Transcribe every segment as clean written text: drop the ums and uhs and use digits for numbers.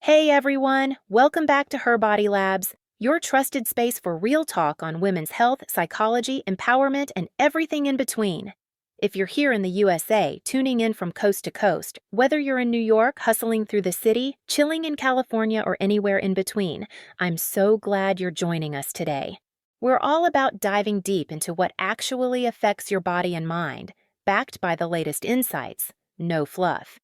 Hey everyone, welcome back to HerBody Labs, your trusted space for real talk on women's health, psychology, empowerment, and everything in between. If you're here in the USA, tuning in from coast to coast, whether you're in New York, hustling through the city, chilling in California, or anywhere in between, I'm so glad you're joining us today. We're all about diving deep into what actually affects your body and mind, backed by the latest insights, no fluff.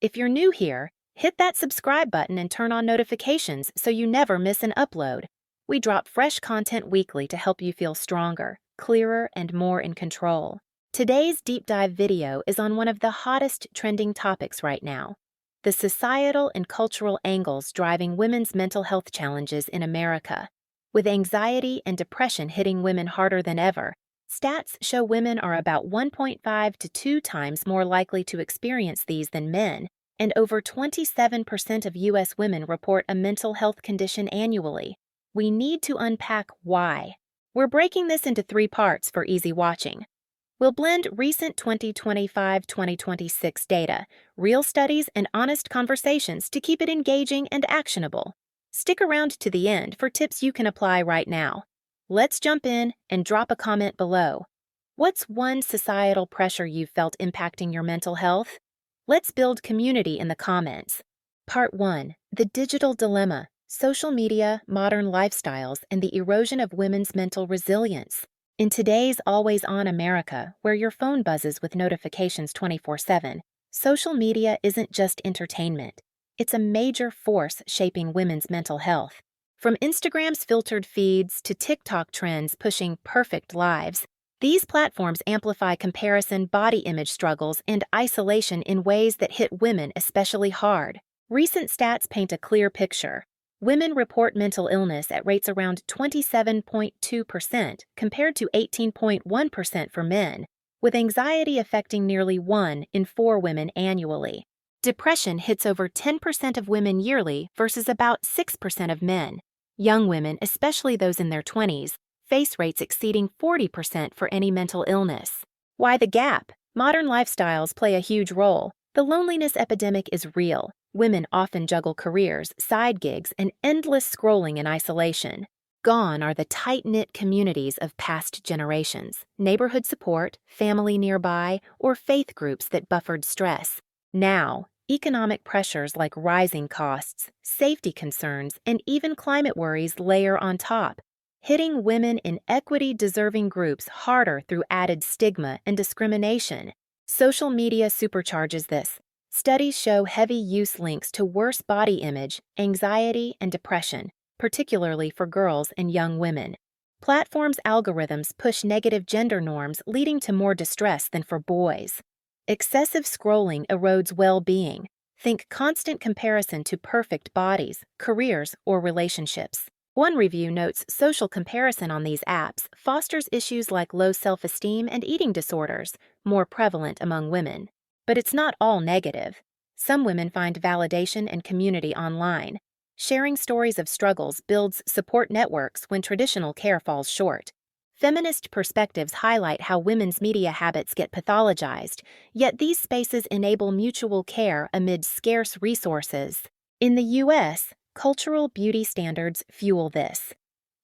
If you're new here, hit that subscribe button and turn on notifications so you never miss an upload. We drop fresh content weekly to help you feel stronger, clearer, and more in control. Today's deep dive video is on one of the hottest trending topics right now: the societal and cultural angles driving women's mental health challenges in America. With anxiety and depression hitting women harder than ever, stats show women are about 1.5 to 2 times more likely to experience these than men, and over 27% of U.S. women report a mental health condition annually. We need to unpack why. We're breaking this into 3 parts for easy watching. We'll blend recent 2025-2026 data, real studies, and honest conversations to keep it engaging and actionable. Stick around to the end for tips you can apply right now. Let's jump in and drop a comment below. What's one societal pressure you've felt impacting your mental health? Let's build community in the comments. Part 1. The Digital Dilemma: Social Media, Modern Lifestyles, and the Erosion of Women's Mental Resilience. In today's always-on America, where your phone buzzes with notifications 24/7, social media isn't just entertainment. It's a major force shaping women's mental health. From Instagram's filtered feeds to TikTok trends pushing perfect lives, these platforms amplify comparison, body image struggles, and isolation in ways that hit women especially hard. Recent stats paint a clear picture. Women report mental illness at rates around 27.2% compared to 18.1% for men, with anxiety affecting nearly 1 in 4 women annually. Depression hits over 10% of women yearly versus about 6% of men. Young women, especially those in their 20s, face rates exceeding 40% for any mental illness. Why the gap? Modern lifestyles play a huge role. The loneliness epidemic is real. Women often juggle careers, side gigs, and endless scrolling in isolation. Gone are the tight-knit communities of past generations, neighborhood support, family nearby, or faith groups that buffered stress. Now, economic pressures like rising costs, safety concerns, and even climate worries layer on top, hitting women in equity-deserving groups harder through added stigma and discrimination. Social media supercharges this. Studies show heavy use links to worse body image, anxiety, and depression, particularly for girls and young women. Platforms' algorithms push negative gender norms, leading to more distress than for boys. Excessive scrolling erodes well-being. Think constant comparison to perfect bodies, careers, or relationships. One review notes social comparison on these apps fosters issues like low self-esteem and eating disorders, more prevalent among women. But it's not all negative. Some women find validation and community online. Sharing stories of struggles builds support networks when traditional care falls short. Feminist perspectives highlight how women's media habits get pathologized, yet these spaces enable mutual care amid scarce resources. In the U.S., cultural beauty standards fuel this.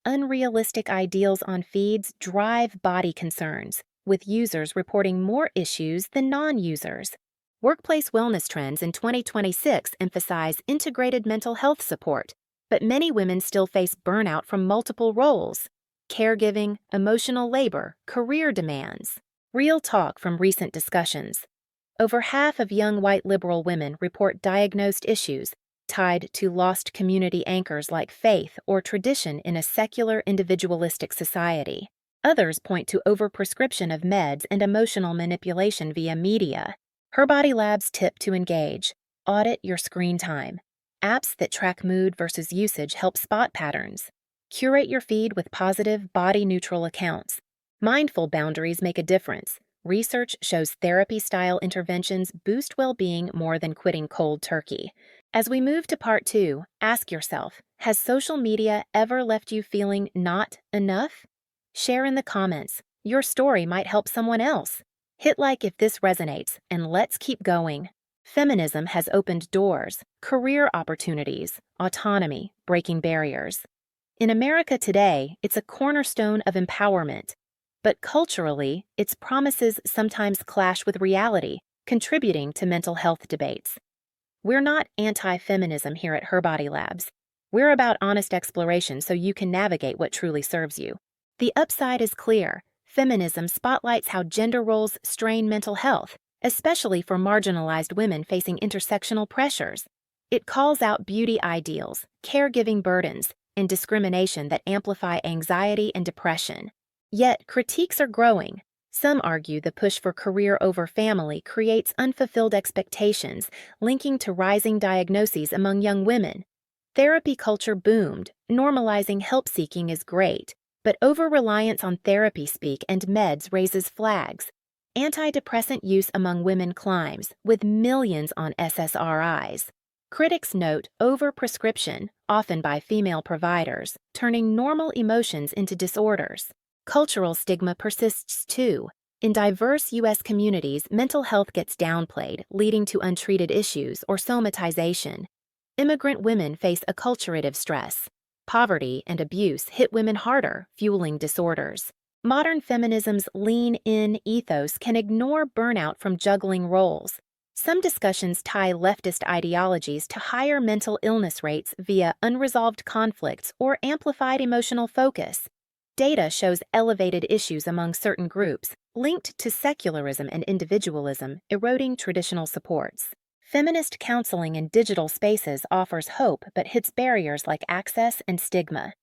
Unrealistic ideals on feeds drive body concerns, with users reporting more issues than non-users. Workplace wellness trends in 2026 emphasize integrated mental health support, but many women still face burnout from multiple roles: caregiving, emotional labor, career demands. Real talk from recent discussions. Over half of young white liberal women report diagnosed issues tied to lost community anchors like faith or tradition in a secular, individualistic society. Others point to overprescription of meds and emotional manipulation via media. HerBody Labs tip to engage: audit your screen time. Apps that track mood versus usage help spot patterns. Curate your feed with positive, body-neutral accounts. Mindful boundaries make a difference. Research shows therapy-style interventions boost well-being more than quitting cold turkey. As we move to part 2, ask yourself, has social media ever left you feeling not enough? Share in the comments. Your story might help someone else. Hit like if this resonates, and let's keep going. Feminism has opened doors, career opportunities, autonomy, breaking barriers. In America today, it's a cornerstone of empowerment. But culturally, its promises sometimes clash with reality, contributing to mental health debates. We're not anti-feminism here at HerBody Labs. We're about honest exploration so you can navigate what truly serves you. The upside is clear. Feminism spotlights how gender roles strain mental health, especially for marginalized women facing intersectional pressures. It calls out beauty ideals, caregiving burdens, and discrimination that amplify anxiety and depression. Yet, critiques are growing. Some argue the push for career over family creates unfulfilled expectations, linking to rising diagnoses among young women. Therapy culture boomed. Normalizing help-seeking is great, but over-reliance on therapy speak and meds raises flags. Antidepressant use among women climbs, with millions on SSRIs. Critics note overprescription, often by female providers, turning normal emotions into disorders. Cultural stigma persists too. In diverse U.S. communities, mental health gets downplayed, leading to untreated issues or somatization. Immigrant women face acculturative stress. Poverty and abuse hit women harder, fueling disorders. Modern feminism's lean-in ethos can ignore burnout from juggling roles. Some discussions tie leftist ideologies to higher mental illness rates via unresolved conflicts or amplified emotional focus. Data shows elevated issues among certain groups, linked to secularism and individualism, eroding traditional supports. Feminist counseling in digital spaces offers hope but hits barriers like access and stigma.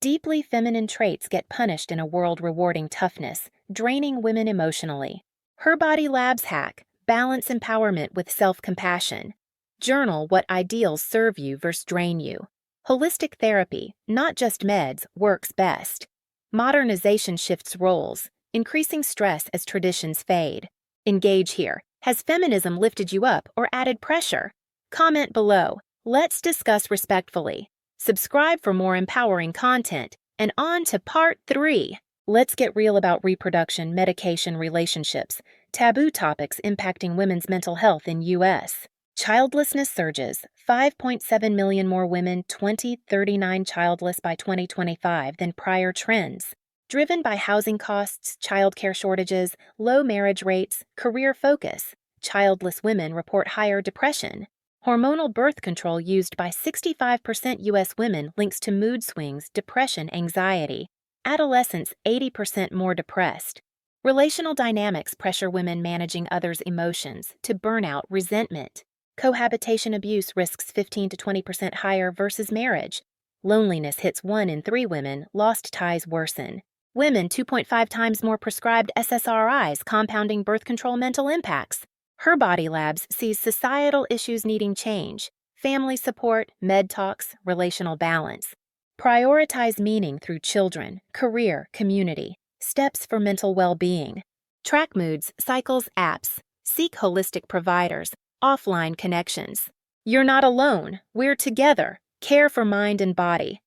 Deeply feminine traits get punished in a world rewarding toughness, draining women emotionally. HerBody Labs hack: balance empowerment with self-compassion. Journal what ideals serve you versus drain you. Holistic therapy, not just meds, works best. Modernization shifts roles, increasing stress as traditions fade. Engage here. Has feminism lifted you up or added pressure? Comment below. Let's discuss respectfully. Subscribe for more empowering content. And on to part 3. Let's get real about reproduction, medication, relationships, taboo topics impacting women's mental health in U.S. Childlessness surges. 5.7 million more women 2039 childless by 2025 than prior trends. Driven by housing costs, childcare shortages, low marriage rates, career focus, childless women report higher depression. Hormonal birth control used by 65% U.S. women links to mood swings, depression, anxiety. Adolescents 80% more depressed. Relational dynamics pressure women managing others' emotions to burnout, resentment. Cohabitation abuse risks 15 to 20% higher versus marriage. Loneliness hits 1 in 3 women, lost ties worsen. Women 2.5 times more prescribed SSRIs, compounding birth control mental impacts. HerBody Labs sees societal issues needing change. Family support, med talks, relational balance. Prioritize meaning through children, career, community. Steps for mental well-being. Track moods, cycles, apps. Seek holistic providers. Offline connections. You're not alone. We're together. Care for mind and body.